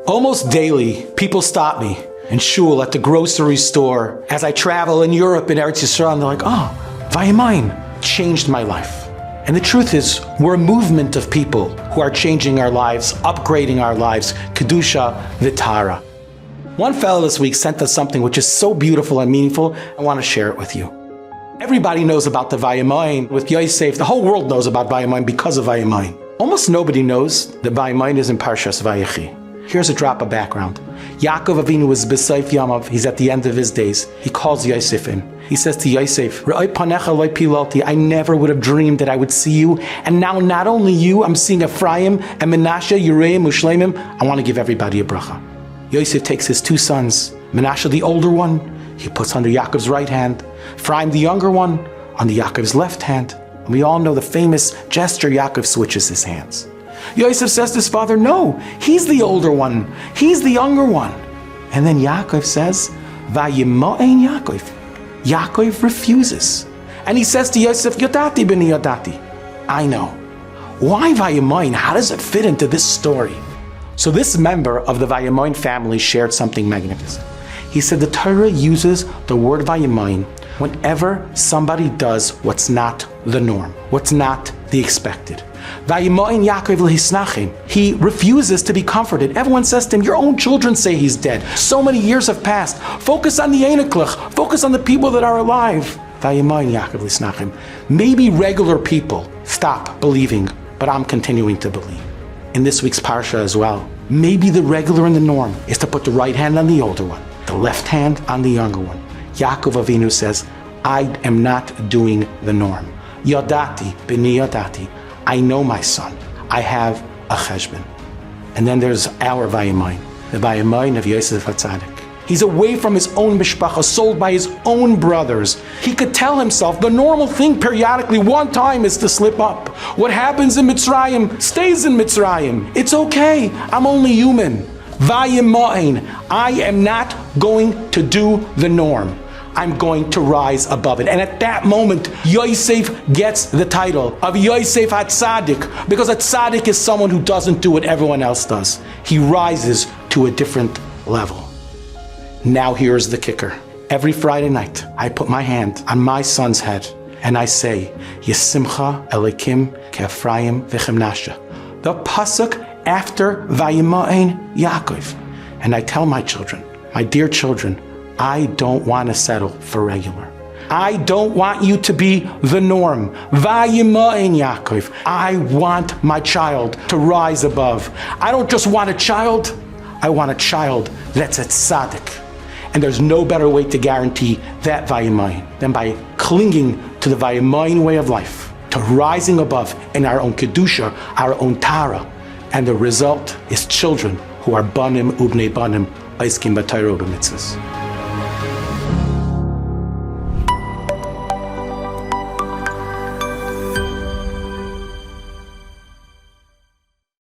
Almost daily, people stop me in shul, at the grocery store, as I travel in Europe and Eretz Yisrael, and they're like, oh, Vayamayim changed my life. And the truth is, we're a movement of people who are changing our lives, upgrading our lives, Kedusha V'Tara. One fellow this week sent us something which is so beautiful and meaningful, I want to share it with you. Everybody knows about the Vayamayim with Yosef. The whole world knows about Vayamayim because of Vayamayim. Almost nobody knows that Vayamayim is in Parshas Vayechi. Here's a drop of background. Yaakov Avinu was B'Seif Yamav. He's at the end of his days. He calls Yosef in. He says to Yosef, Re'ai panecha lo pilalti, I never would have dreamed that I would see you. And now not only you, I'm seeing Ephraim and Menashe, Yereim, Ushleimim. I want to give everybody a bracha. Yosef takes his two sons, Menashe the older one, he puts under Yaakov's right hand, Ephraim the younger one, under Yaakov's left hand. And we all know the famous gesture, Yaakov switches his hands. Yosef says to his father, no, he's the older one. He's the younger one. And then Yaakov says, Vayimain Yaakov. Yaakov refuses. And he says to Yosef, Yodati b'ni Yodati. I know. Why Vayimain? How does it fit into this story? So this member of the Vayimain family shared something magnificent. He said the Torah uses the word Vayimain whenever somebody does what's not the norm, what's not the expected. Vayimain Yaakov l'hisnachim. He refuses to be comforted. Everyone says to him, your own children say he's dead. So many years have passed. Focus on the Einiklach. Focus on the people that are alive. Vayimain Yaakov l'hisnachim. Maybe regular people stop believing, but I'm continuing to believe. In this week's Parsha as well, maybe the regular and the norm is to put the right hand on the older one, the left hand on the younger one. Yaakov Avinu says, I am not doing the norm. Yodati b'ni Yodati. I know my son. I have a cheshbon. And then there's our Vayimayin, the Vayimayin of Yosef HaTzadik. He's away from his own mishpacha, sold by his own brothers. He could tell himself the normal thing periodically, one time, is to slip up. What happens in Mitzrayim stays in Mitzrayim. It's okay. I'm only human. Vayimayin. I am not going to do the norm. I'm going to rise above it. And at that moment, Yosef gets the title of Yosef HaTzadik, because a tzaddik is someone who doesn't do what everyone else does. He rises to a different level. Now here's the kicker. Every Friday night, I put my hand on my son's head and I say, Yesimcha Elikim Ke'Ephraim V'Chemnashe, the pasuk after Vayimain Yaakov. And I tell my children, my dear children, I don't want to settle for regular. I don't want you to be the norm. Vayimain Yaakov. I want my child to rise above. I don't just want a child, I want a child that's a tzaddik. And there's no better way to guarantee that Vayimain than by clinging to the Vayimain way of life, to rising above in our own Kedusha, our own Tara. And the result is children who are banim ubnei banim, oiskim b'Torah u'b'mitzvos.